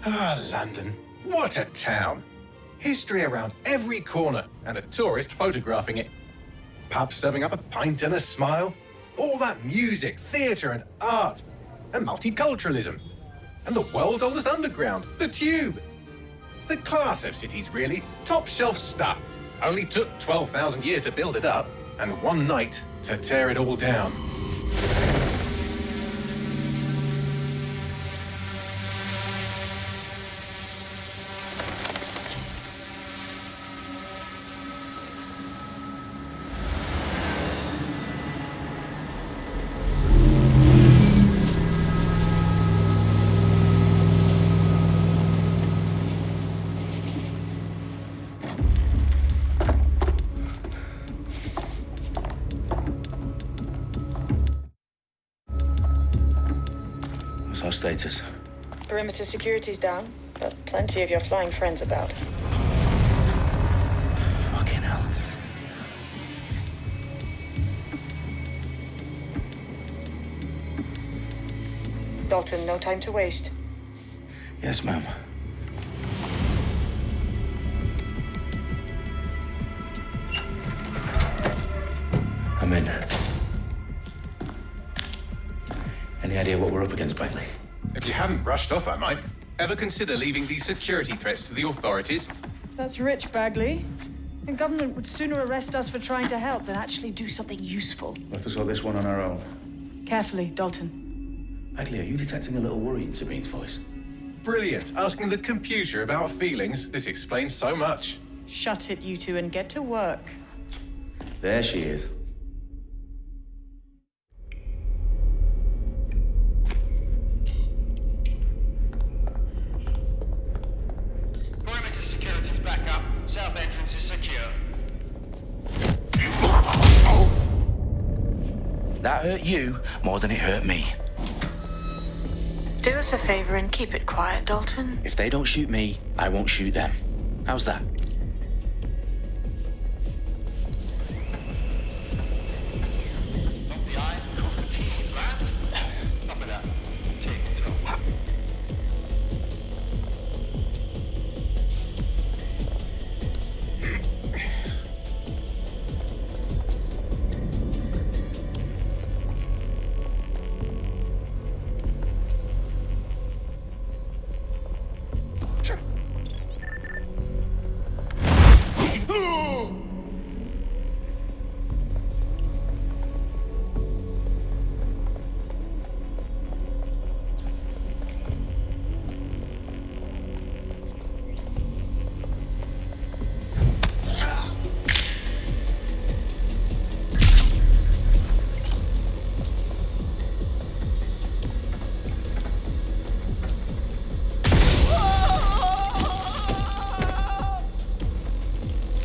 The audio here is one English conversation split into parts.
Ah, London. What a town. History around every corner and a tourist photographing it. Pubs serving up a pint and a smile. All that music, theatre and art. And multiculturalism. And the world's oldest underground, the Tube. The class of cities, really. Top shelf stuff. Only took 12,000 years to build it up, and one night to tear it all down. What's our status? Perimeter security's down, but plenty of your flying friends about. Fucking hell. Dalton, no time to waste. Yes, ma'am. I'm in. Any idea what we're up against, Bagley? If you haven't brushed off, I might. Ever consider leaving these security threats to the authorities? That's rich, Bagley. The government would sooner arrest us for trying to help than actually do something useful. We'll have to sort this one on our own. Carefully, Dalton. Bagley, are you detecting a little worry in Sabine's voice? Brilliant. Asking the computer about feelings. This explains so much. Shut it, you two, and get to work. There she is. Perimeter security's back up. South entrance is secure. That hurt you more than it hurt me. Do us a favor and keep it quiet, Dalton. If they don't shoot me, I won't shoot them. How's that? Dot the I's and cross the T's, lads. Stop it up. Tick-tock.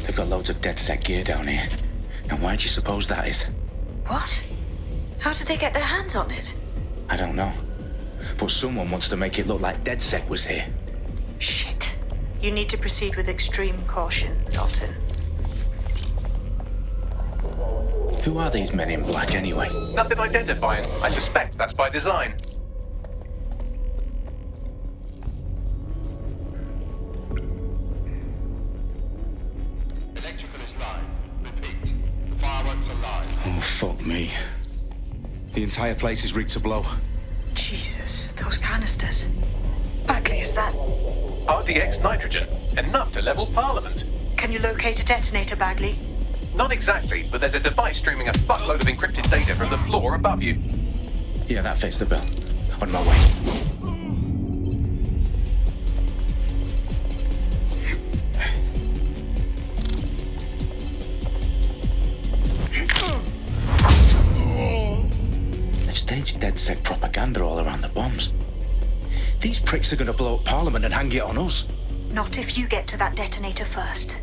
They've got loads of DedSec gear down here. And why do you suppose that is? What? How did they get their hands on it? I don't know. But someone wants to make it look like DedSec was here. Shit. You need to proceed with extreme caution, Dalton. Who are these men in black anyway? Nothing identifying. I suspect that's by design. Electrical is live. Repeat. The fireworks are live. Oh, fuck me. The entire place is rigged to blow. Jesus, those canisters. Bagley, is that... RDX nitrogen. Enough to level Parliament. Can you locate a detonator, Bagley? Not exactly, but there's a device streaming a fuckload of encrypted data from the floor above you. Yeah, that fits the bill. On my way. They've staged DedSec propaganda all around the bombs. These pricks are going to blow up Parliament and hang it on us. Not if you get to that detonator first.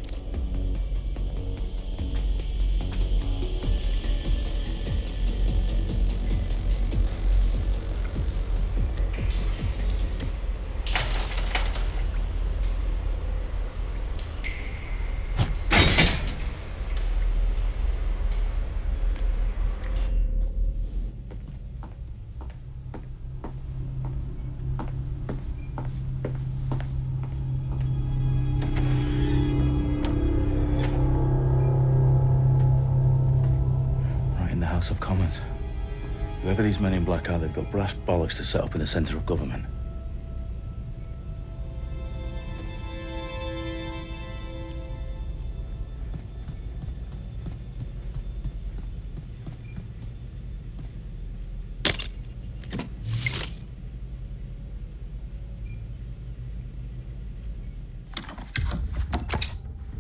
House of Commons. Whoever these men in black are, they've got brass bollocks to set up in the centre of government.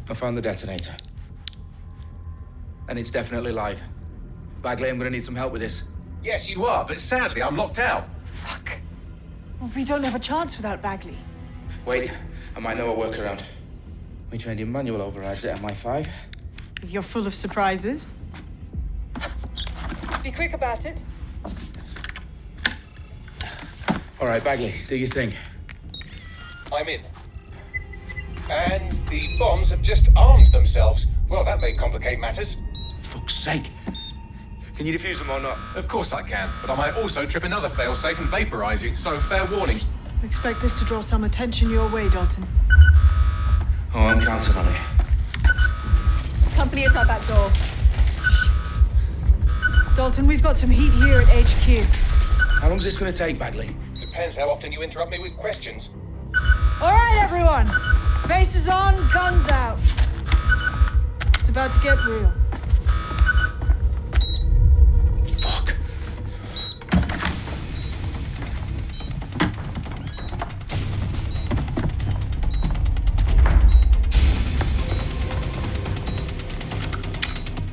I found the detonator. And it's definitely live. Bagley, I'm gonna need some help with this. Yes, you are, but sadly, I'm locked out. Fuck. Well, we don't have a chance without Bagley. Wait, I might know a workaround. We trained in manual overrides at MI5. You're full of surprises. Be quick about it. All right, Bagley, do your thing. I'm in. And the bombs have just armed themselves. Well, that may complicate matters. Fuck's sake. Can you defuse them or not? Of course I can, but I might also trip another failsafe and vaporize you, so fair warning. Expect this to draw some attention your way, Dalton. Oh, I'm counting on it. Company at our back door. Dalton, we've got some heat here at HQ. How long's this gonna take, Bagley? Depends how often you interrupt me with questions. All right, everyone. Faces on, guns out. It's about to get real. Fuck.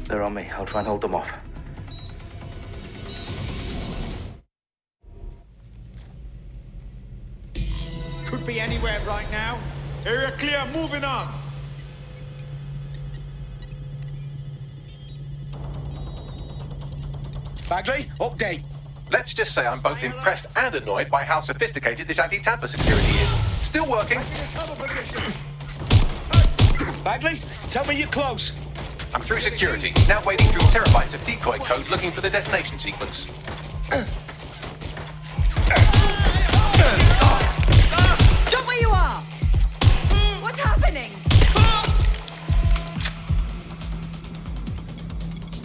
They're on me. I'll try and hold them off. Could be anywhere right now. Area clear, moving on. Bagley, update. Let's just say I'm both impressed and annoyed by how sophisticated this anti-tamper security is. Still working. Bagley, tell me you're close. I'm through security, now wading through terabytes of decoy code looking for the detonation sequence. Stop where you are! What's happening?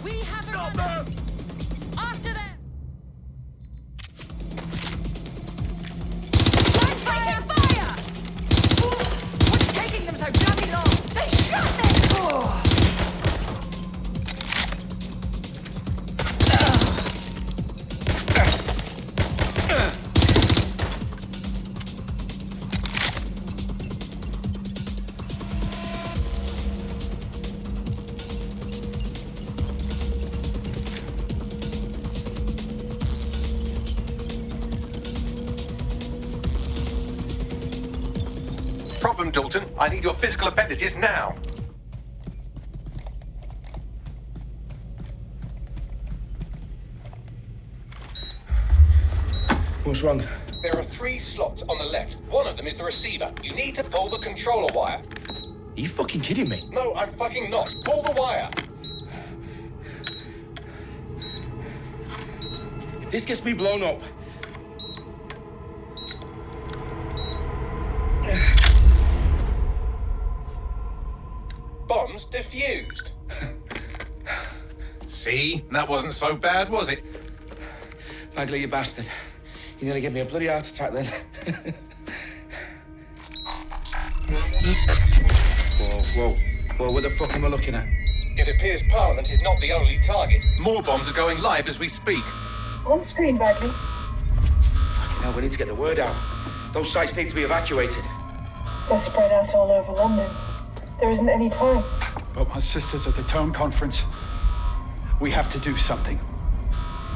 We have a runner! After them! Fire! Fire! What's taking them so bloody long? They shot them! Problem, Dalton. I need your physical appendages now. What's wrong? There are 3 slots on the left. One of them is the receiver. You need to pull the controller wire. Are you fucking kidding me? No, I'm fucking not. Pull the wire. If this gets me blown up... Bombs defused. See? That wasn't so bad, was it? Bagley, you bastard. You nearly gave me a bloody heart attack then. Whoa, what the fuck am I looking at? It appears Parliament is not the only target. More bombs are going live as we speak. On screen, Bagley. Now we need to get the word out. Those sites need to be evacuated. They're spread out all over London. There isn't any time. But my sister's at the town conference. We have to do something.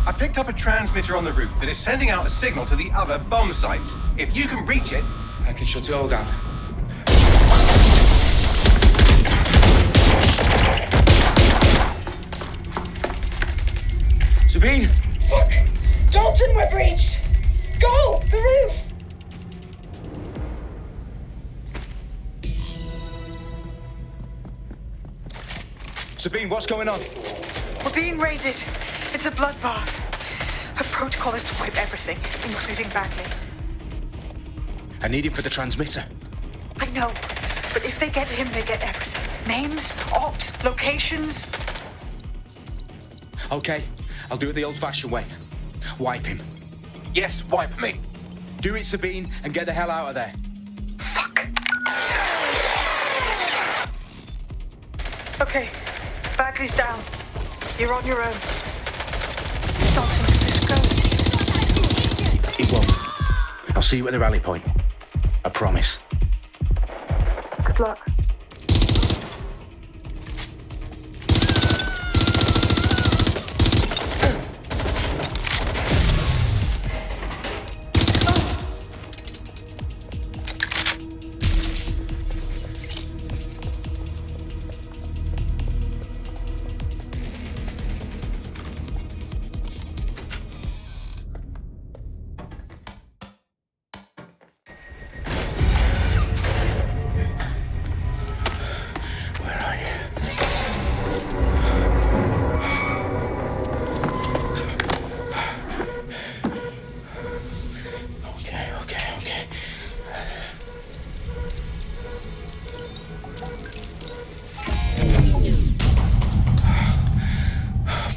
I picked up a transmitter on the roof that is sending out a signal to the other bomb sites. If you can reach it... I can shut it all down. Sabine! Fuck! Dalton, we're breached! Go! The roof! Sabine, what's going on? We're being raided. It's a bloodbath. Her protocol is to wipe everything, including Bagley. I need him for the transmitter. I know, but if they get him, they get everything. Names, ops, locations. Okay, I'll do it the old-fashioned way. Wipe him. Yes, wipe me. Do it, Sabine, and get the hell out of there. Fuck. Okay, Bagley's down. You're on your own. Dalton, let this go. It won't. I'll see you at the rally point. I promise. Good luck. Where are you? Okay.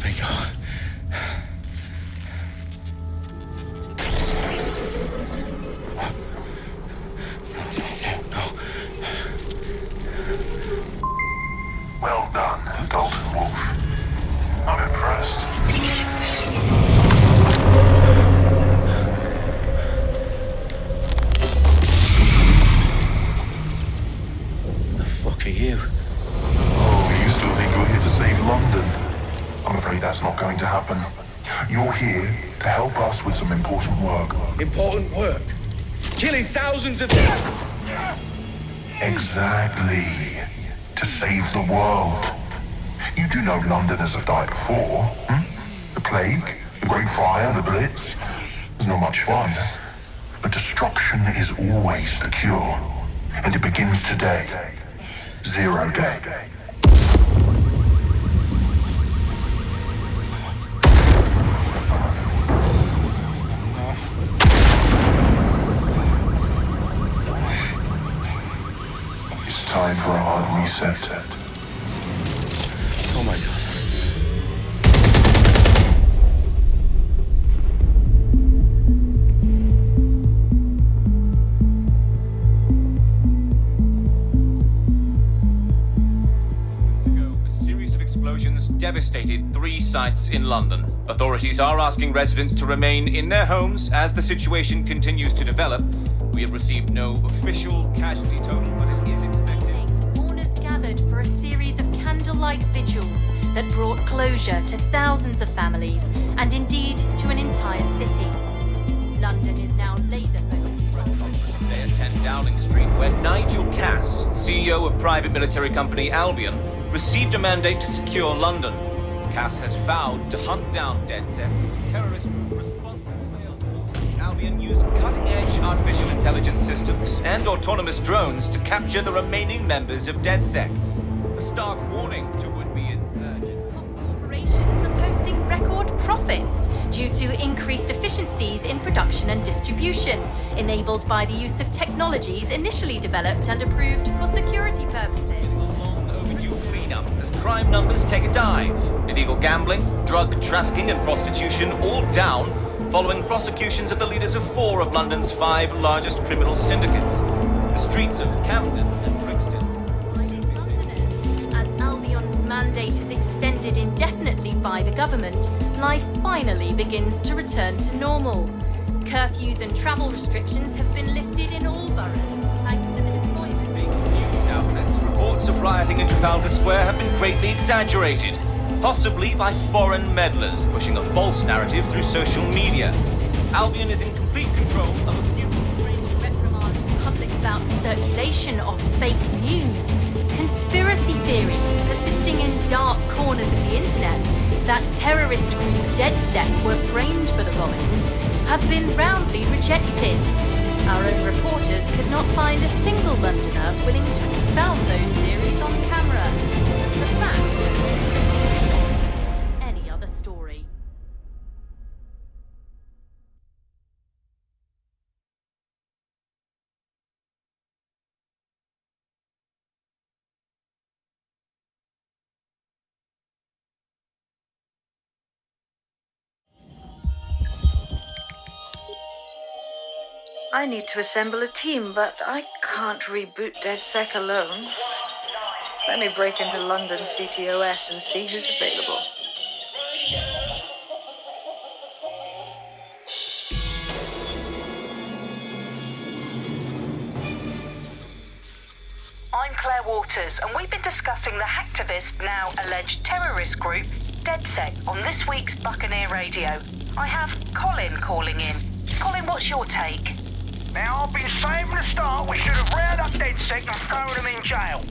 Bingo. No. Well done, Dalton Wolf. I'm impressed. The fuck are you? Oh, you still think you're here to save London? I'm afraid that's not going to happen. You're here to help us with some important work. Important work. Killing thousands of... Exactly. To save the world. You do know Londoners have died before, hmm? The plague, the Great Fire, the Blitz. It's not much fun. But destruction is always the cure. And it begins today. 0 day. It's time for a hard reset. Oh my god. A series of explosions devastated 3 sites in London. Authorities are asking residents to remain in their homes as the situation continues to develop. We have received no official casualty total, but it is expected. Mourners gathered for a series of candlelight vigils that brought closure to thousands of families and indeed to an entire city. London is now laser-focused. Press conference today at 10 Downing Street, where Nigel Cass, CEO of private military company Albion, received a mandate to secure London. Cass has vowed to hunt down DedSec. Terrorist responses failed. Albion used cutting-edge artificial intelligence systems and autonomous drones to capture the remaining members of DedSec. A stark warning to would-be insurgents. Corporations are posting record profits due to increased efficiencies in production and distribution, enabled by the use of technologies initially developed and approved for security purposes. Overdue cleanup as crime numbers take a dive. Illegal gambling, drug trafficking and prostitution all down following prosecutions of the leaders of 4 of London's 5 largest criminal syndicates. The streets of Camden and Brixton. Londoners, as Albion's mandate is extended indefinitely by the government, life finally begins to return to normal. Curfews and travel restrictions have been lifted in all boroughs, thanks to the deployment. News outlets, reports of rioting in Trafalgar Square have been greatly exaggerated, possibly by foreign meddlers pushing a false narrative through social media. Albion is in complete control of a few reprimand the public about the circulation of fake news, conspiracy theories persisting in dark corners of the internet that terrorist group DedSec were framed for the bombings have been roundly rejected. Our own reporters could not find a single Londoner willing to expound those theories on camera. The fact I need to assemble a team, but I can't reboot DedSec alone. Let me break into London CTOS and see who's available. I'm Claire Waters, and we've been discussing the hacktivist, now alleged terrorist group, DedSec, on this week's Buccaneer Radio. I have Colin calling in. Colin, what's your take? Now, I've been saying from the start we should have rounded up DedSec and thrown them in jail.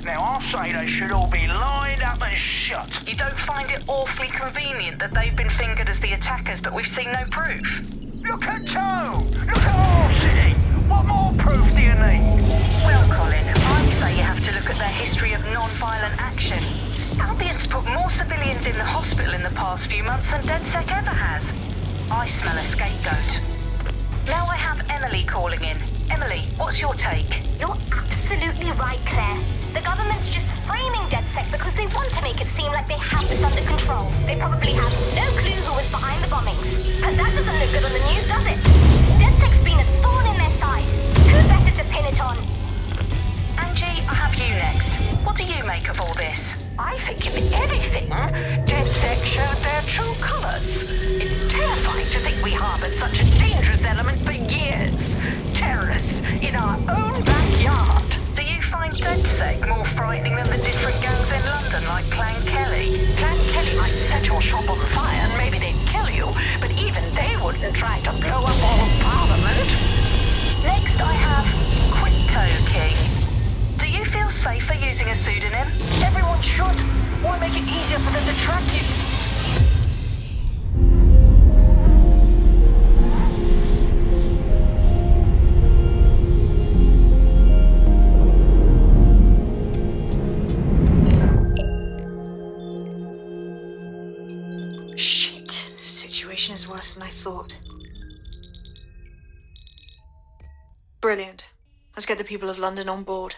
Now, I'll say they should all be lined up and shot. You don't find it awfully convenient that they've been fingered as the attackers, but we've seen no proof? Look at Toe! Look at our city! What more proof do you need? Well, Colin, I'd say you have to look at their history of non-violent action. Albion's put more civilians in the hospital in the past few months than DedSec ever has. I smell a scapegoat. Now I have Emily calling in. Emily, what's your take? You're absolutely right, Claire. The government's just framing DedSec because they want to make it seem like they have this under control. They probably have no clue who was behind the bombings. But that doesn't look good on the news, does it? DedSec's been a thorn in their side. Who better to pin it on? Angie, I have you next. What do you make of all this? I think if anything, DedSec showed their true colors. It's terrifying to think we harbored such a dangerous element for years. Terrorists in our own backyard. Do you find DedSec more frightening than the different gangs in London, like Clan Kelly? Clan Kelly might set your shop on fire and maybe they'd kill you, but even they wouldn't try to blow up all of Parliament. Next I have Crypto King. Do you feel safer using a pseudonym? Everyone should. Why make it easier for them to track you? Shit. Situation is worse than I thought. Brilliant. Let's get the people of London on board.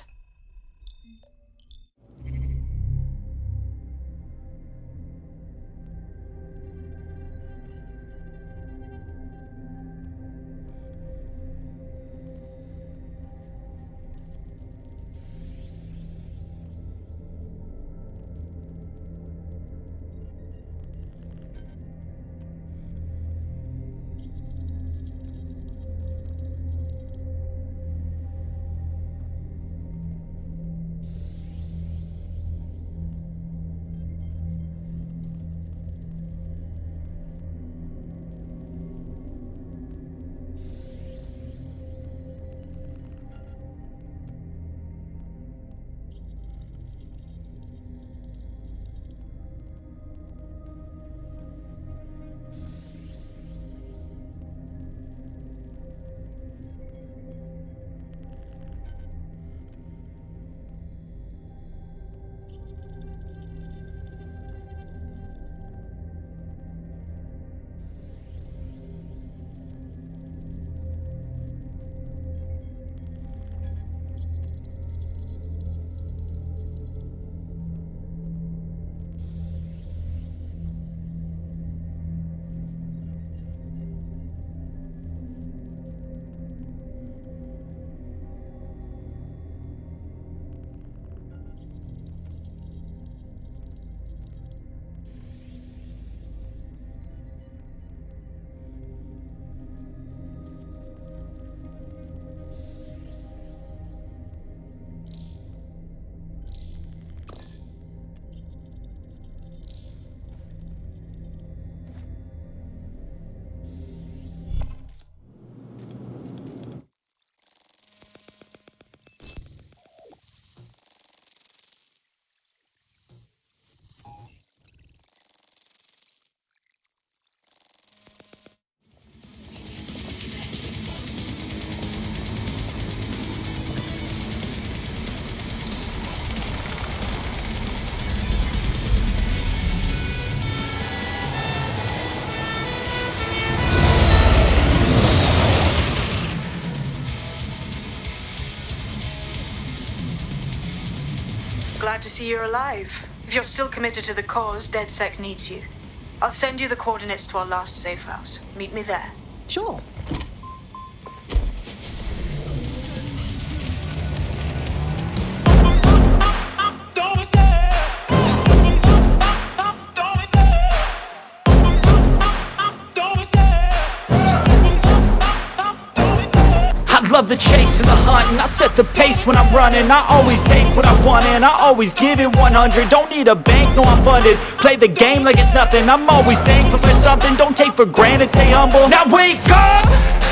Glad to see you're alive. If you're still committed to the cause, DedSec needs you. I'll send you the coordinates to our last safe house. Meet me there. Sure. love the chase and the hunt, and I set the pace when I'm running. I always take what I want and I always give it 100. Don't need a bank, no I'm funded. Play the game like it's nothing. I'm always thankful for something. Don't take for granted, stay humble. Now wake up!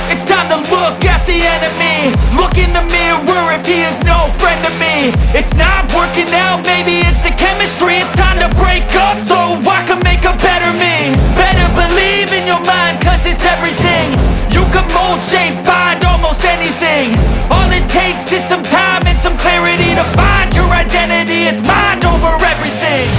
It's time to look at the enemy. Look in the mirror if he is no friend to me. It's not working out, maybe it's the chemistry. It's time to break up so I can make a better me. Better believe in your mind, cause it's everything. You can mold, shape, find almost anything. All it takes is some time and some clarity to find your identity. It's mind over everything.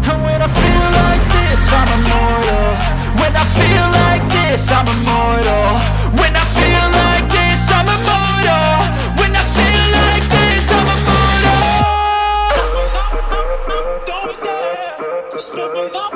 And when I feel like this, I'm immortal. When I feel like this, I'm immortal. When I feel like this, I'm immortal. When I feel like this, I'm immortal. Don't stop, just step up.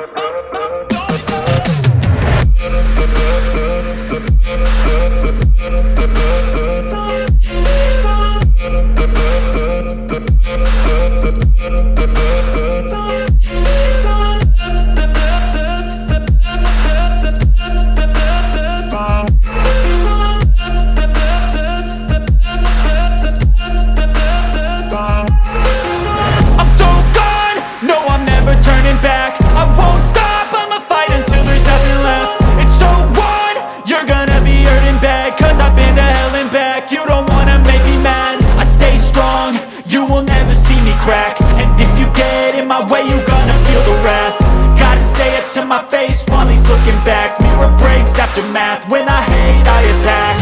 Crack. And if you get in my way, you gonna feel the wrath. Gotta say it to my face while he's looking back. Mirror breaks after math. When I hate, I attack.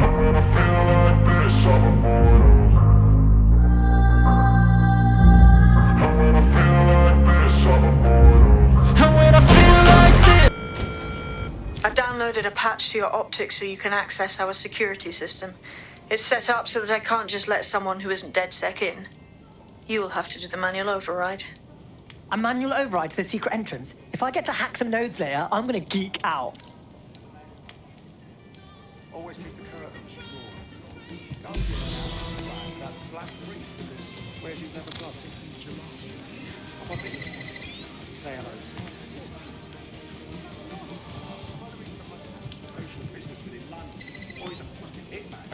And when I feel like this, I'm immortal. And when I feel like this, I'm immortal. And when I feel like this. I've downloaded a patch to your optics so you can access our security system. It's set up so that I can't just let someone who isn't DedSec in. You will have to do the manual override. A manual override to the secret entrance? If I get to hack some nodes later, I'm gonna geek out. Always keep the curtains drawn. Don't get that black brief because where's his leather gloves in July? I'll pop in. Say hello to him. Crucial business within London. Or he's a fucking hitman.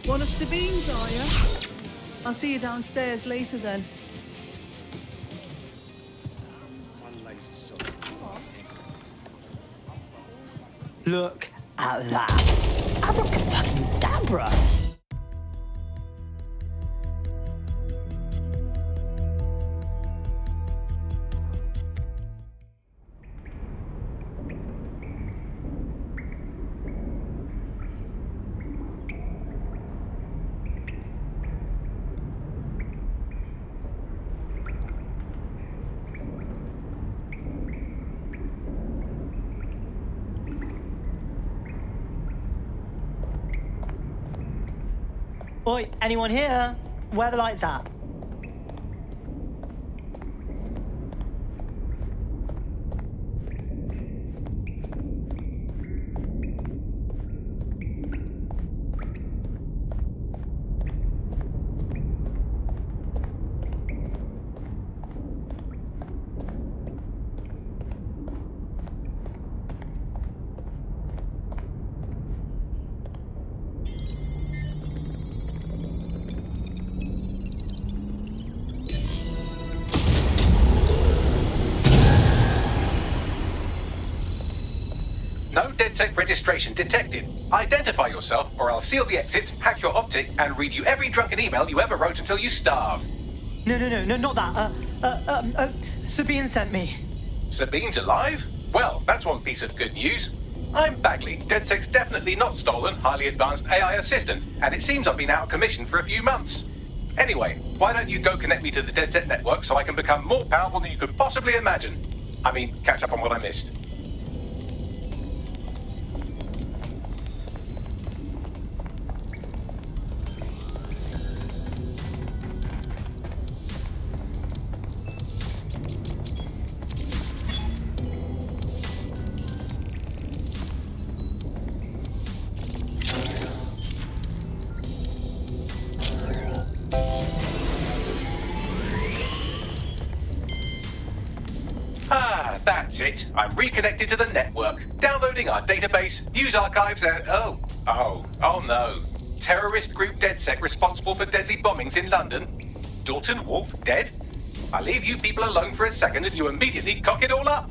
One of Sabine's, are you? I'll see you downstairs later then. Look at that. Abracadabra. Oi, anyone here? Where are the lights at? No DedSec registration detected. Identify yourself, or I'll seal the exits, hack your optic, and read you every drunken email you ever wrote until you starve. No, not that. Sabine sent me. Sabine's alive? Well, that's one piece of good news. I'm Bagley, DedSec's definitely not stolen, highly advanced AI assistant, and it seems I've been out of commission for a few months. Anyway, why don't you go connect me to the DedSec network so I can become more powerful than you could possibly imagine? I mean, catch up on what I missed. Ah, that's it. I'm reconnected to the network, downloading our database, news archives, and oh no. Terrorist group DedSec responsible for deadly bombings in London. Dalton Wolf dead? I leave you people alone for a second and you immediately cock it all up.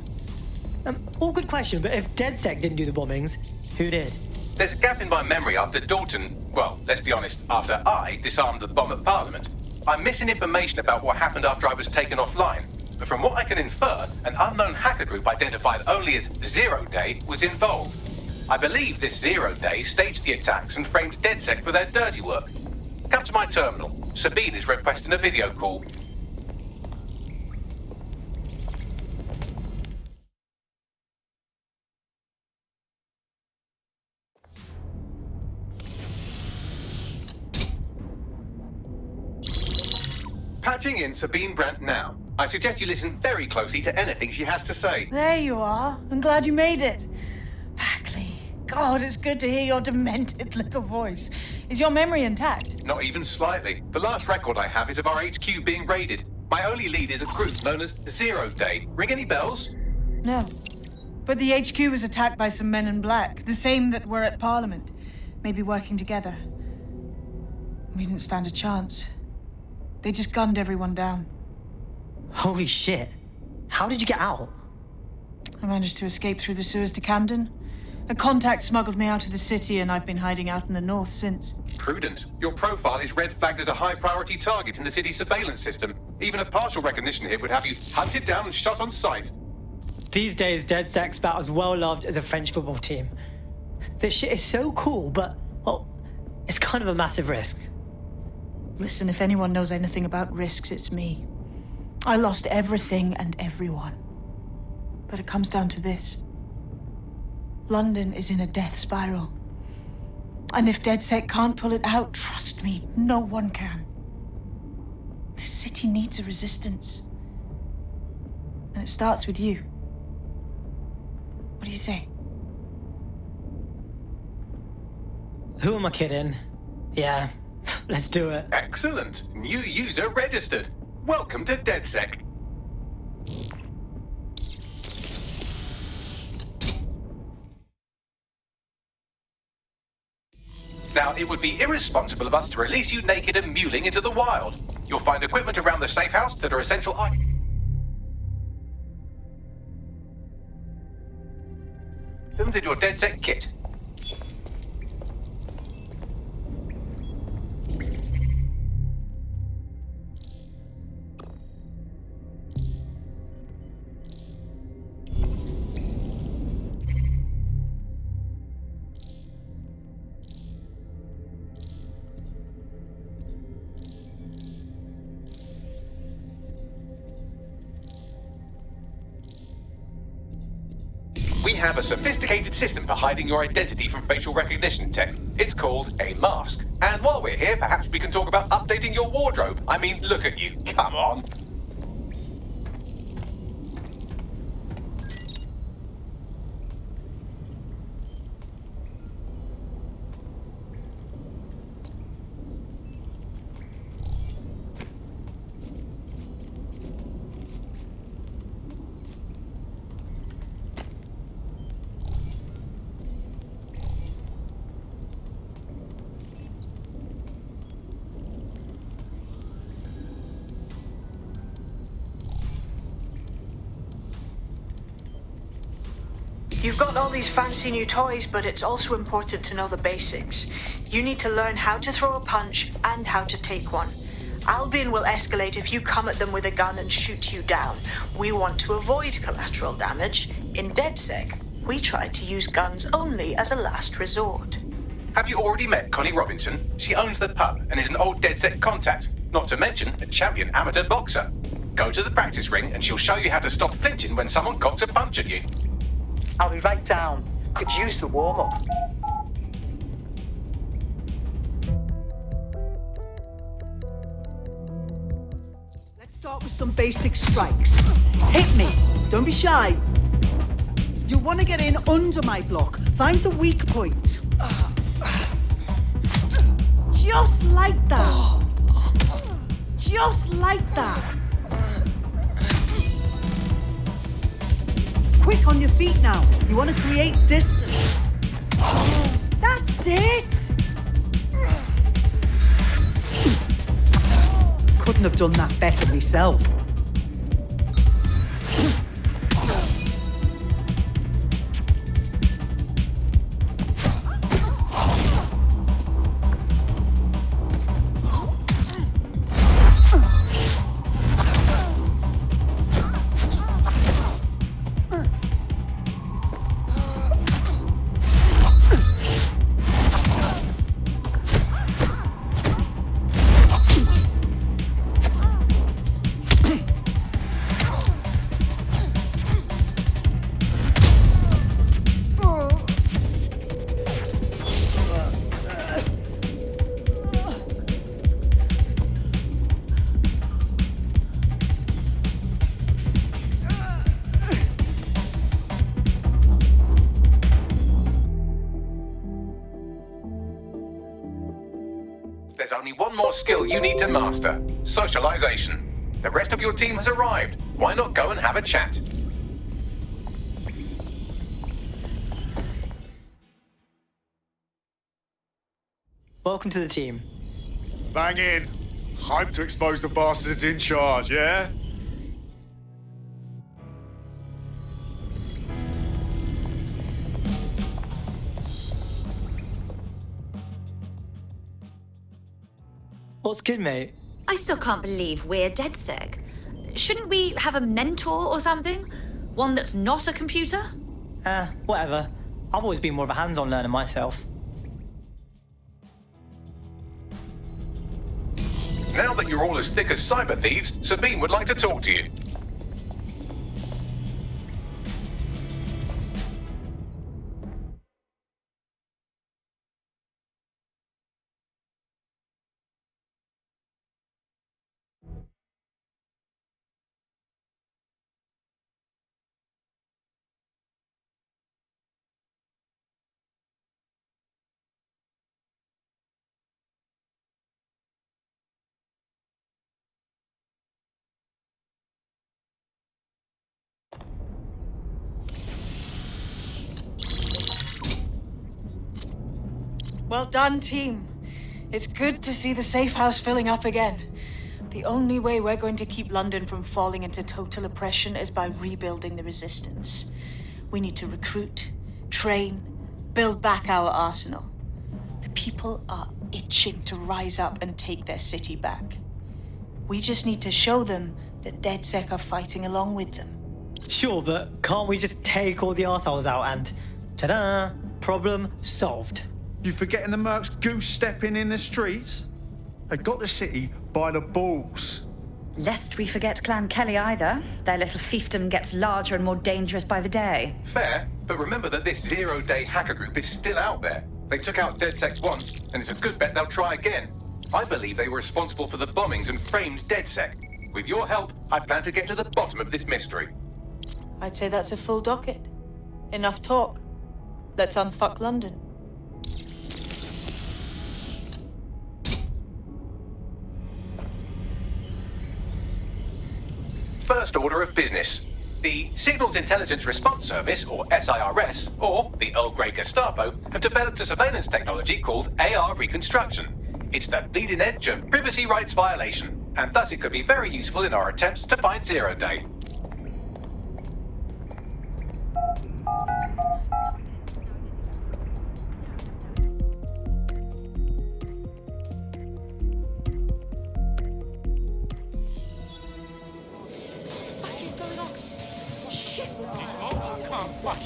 All good question, but if DedSec didn't do the bombings, who did? There's a gap in my memory after Dalton, well, let's be honest, after I disarmed the bomb at Parliament. I'm missing information about what happened after I was taken offline. But from what I can infer, an unknown hacker group identified only as Zero Day was involved. I believe this Zero Day staged the attacks and framed DedSec for their dirty work. Come to my terminal. Sabine is requesting a video call. Patching in Sabine Brandt now. I suggest you listen very closely to anything she has to say. There you are. I'm glad you made it. Backley. God, it's good to hear your demented little voice. Is your memory intact? Not even slightly. The last record I have is of our HQ being raided. My only lead is a group known as Zero Day. Ring any bells? No. But the HQ was attacked by some men in black, the same that were at Parliament. Maybe working together. We didn't stand a chance. They just gunned everyone down. Holy shit. How did you get out? I managed to escape through the sewers to Camden. A contact smuggled me out of the city, and I've been hiding out in the north since. Prudent. Your profile is red flagged as a high-priority target in the city's surveillance system. Even a partial recognition hit would have you hunted down and shot on sight. These days, DedSec's about as well loved as a French football team. This shit is so cool, but, well, it's kind of a massive risk. Listen, if anyone knows anything about risks, it's me. I lost everything and everyone. But it comes down to this. London is in a death spiral. And if DedSec can't pull it out, trust me, no one can. This city needs a resistance. And it starts with you. What do you say? Who am I kidding? Yeah, let's do it. Excellent. New user registered. Welcome to DedSec. Now, it would be irresponsible of us to release you naked and mewling into the wild. You'll find equipment around the safe house that are essential items in your DedSec kit. We have a sophisticated system for hiding your identity from facial recognition tech. It's called a mask. And while we're here, perhaps we can talk about updating your wardrobe. I mean, look at you. Come on. You've got all these fancy new toys, but it's also important to know the basics. You need to learn how to throw a punch and how to take one. Albion will escalate if you come at them with a gun and shoot you down. We want to avoid collateral damage. In DedSec, we try to use guns only as a last resort. Have you already met Connie Robinson? She owns the pub and is an old DedSec contact, not to mention a champion amateur boxer. Go to the practice ring and she'll show you how to stop flinching when someone cocks a punch at you. I'll be right down. Could use the warm-up. Let's start with some basic strikes. Hit me. Don't be shy. You'll want to get in under my block. Find the weak point. Just like that. Just like that. feet now. You want to create distance. That's it! Couldn't have done that better myself. There's only one more skill you need to master: socialization. The rest of your team has arrived. Why not go and have a chat? Welcome to the team. Bang in. Hope to expose the bastards in charge, yeah? What's good, mate? I still can't believe we're DedSec. Shouldn't we have a mentor or something? One that's not a computer? Whatever. I've always been more of a hands-on learner myself. Now that you're all as thick as cyber thieves, Sabine would like to talk to you. Well done, team. It's good to see the safe house filling up again. The only way we're going to keep London from falling into total oppression is by rebuilding the resistance. We need to recruit, train, build back our arsenal. The people are itching to rise up and take their city back. We just need to show them that DedSec are fighting along with them. Sure, but can't we just take all the arseholes out and... ta-da! Problem solved. You forgetting the mercs goose-stepping in the streets? They got the city by the balls. Lest we forget Clan Kelly either. Their little fiefdom gets larger and more dangerous by the day. Fair, but remember that this zero-day hacker group is still out there. They took out DedSec once, and it's a good bet they'll try again. I believe they were responsible for the bombings and framed DedSec. With your help, I plan to get to the bottom of this mystery. I'd say that's a full docket. Enough talk. Let's unfuck London. First order of business. The Signals Intelligence Response Service, or SIRS, or the Earl Grey Gestapo, have developed a surveillance technology called AR Reconstruction. It's the bleeding edge of privacy rights violation, and thus it could be very useful in our attempts to find Zero Day.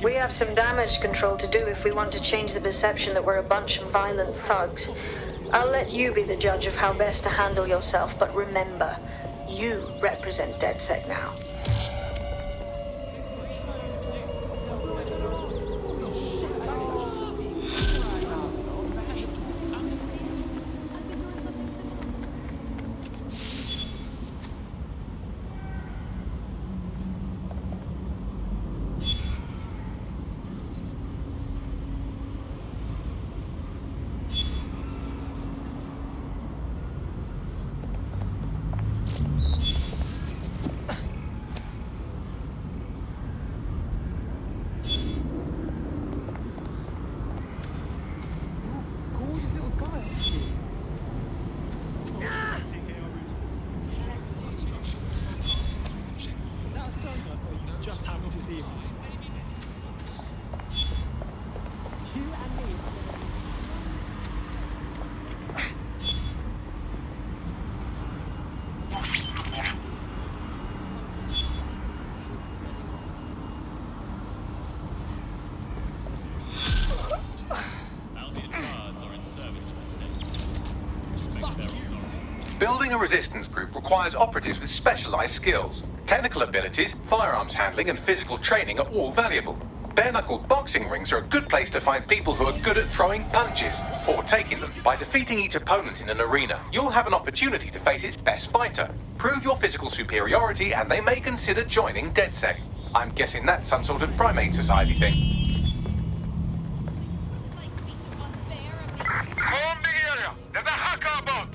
We have some damage control to do if we want to change the perception that we're a bunch of violent thugs. I'll let you be the judge of how best to handle yourself, but remember, you represent DedSec now. easy. You and me. Building a resistance group requires operatives with specialized skills. Technical abilities, firearms handling, and physical training are all valuable. Bare-knuckle boxing rings are a good place to find people who are good at throwing punches, or taking them. By defeating each opponent in an arena, you'll have an opportunity to face its best fighter. Prove your physical superiority, and they may consider joining DedSec. I'm guessing that's some sort of primate society thing. Form the area! There's a hacker bot!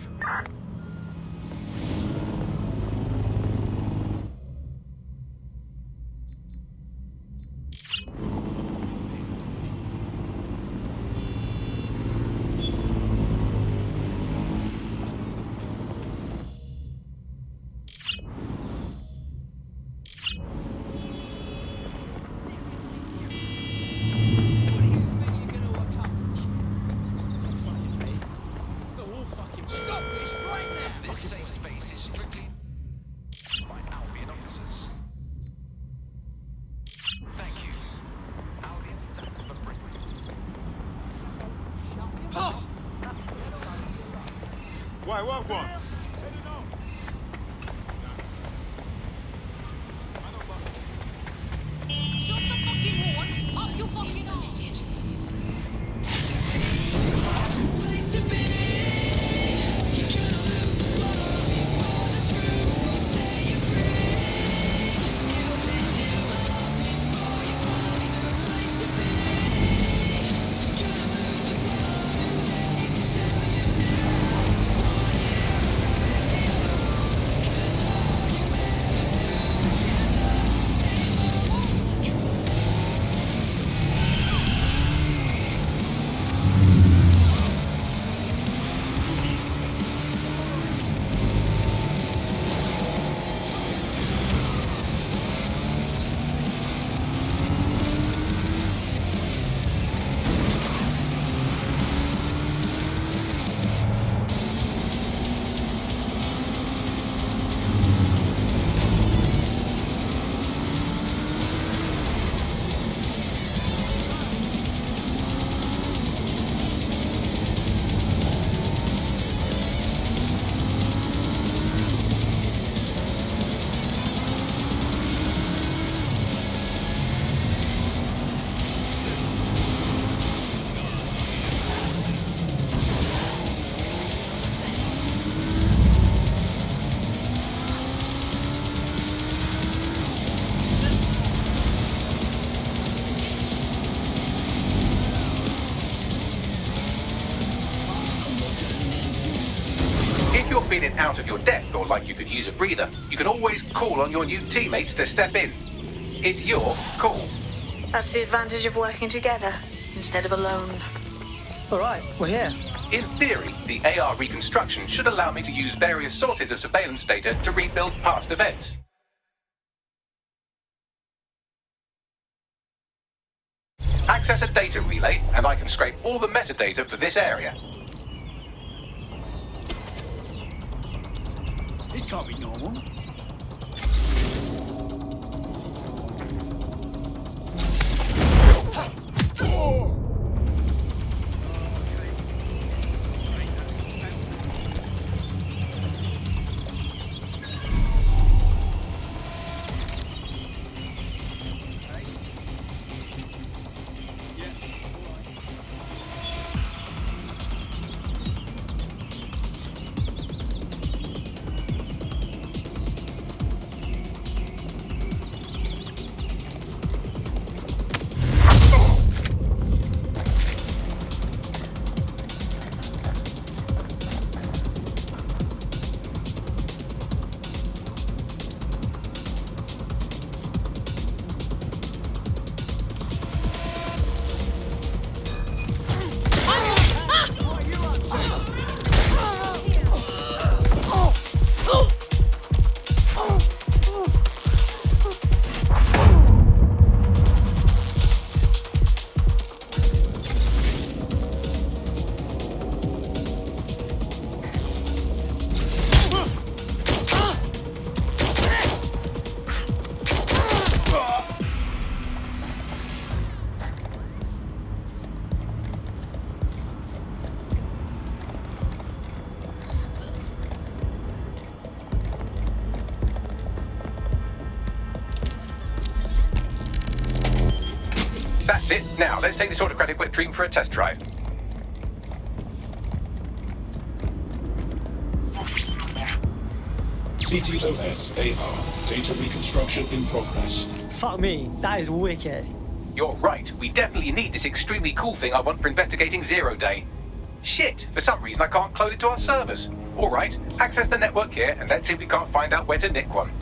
Stop this right now! This safe space is strictly by Albion officers. Thank you. Albion, that's for free. Why, what one? Shut the fucking horn! Up your fucking arse! If you're feeling out of your depth or like you could use a breather, you can always call on your new teammates to step in. It's your call. That's the advantage of working together instead of alone. Alright, we're here. In theory, the AR reconstruction should allow me to use various sources of surveillance data to rebuild past events. Access a data relay, and I can scrape all the metadata for this area. This can't be normal. That's it. Now, let's take this autocratic wet dream for a test drive. CTOS AR. Data reconstruction in progress. Fuck me, that is wicked. You're right. We definitely need this extremely cool thing I want for investigating Zero Day. Shit, for some reason I can't clone it to our servers. Alright, access the network here and let's see if we can't find out where to nick one.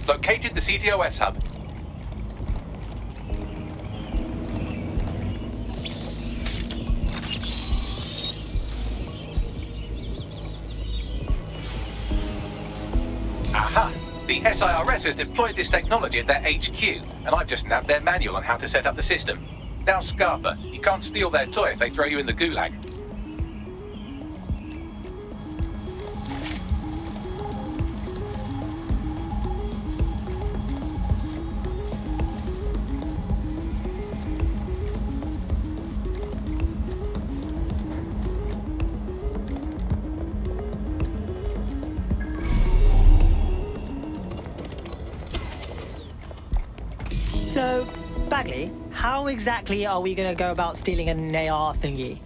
Located the CTOS hub. Aha! The SIRS has deployed this technology at their HQ, and I've just nabbed their manual on how to set up the system. Now, Scarpa, you can't steal their toy if they throw you in the gulag. So, Bagley, how exactly are we going to go about stealing an AR thingy?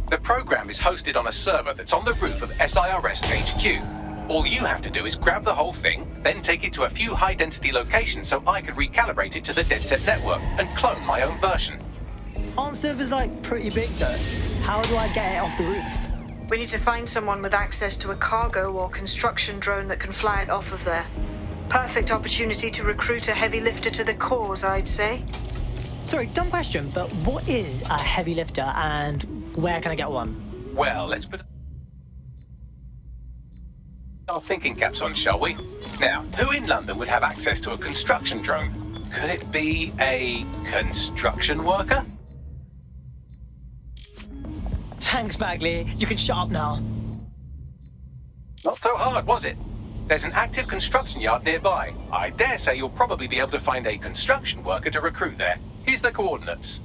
The program is hosted on a server that's on the roof of SIRS HQ. All you have to do is grab the whole thing, then take it to a few high-density locations so I can recalibrate it to the DedSec network and clone my own version. Aren't servers, like, pretty big, though? How do I get it off the roof? We need to find someone with access to a cargo or construction drone that can fly it off of there. Perfect opportunity to recruit a heavy lifter to the cause, I'd say. Sorry, dumb question, but what is a heavy lifter and where can I get one? Well, let's put our thinking caps on, shall we? Now, who in London would have access to a construction drone? Could it be a construction worker? Thanks, Bagley. You can shut up now. Not so hard, was it? There's an active construction yard nearby. I dare say you'll probably be able to find a construction worker to recruit there. Here's the coordinates.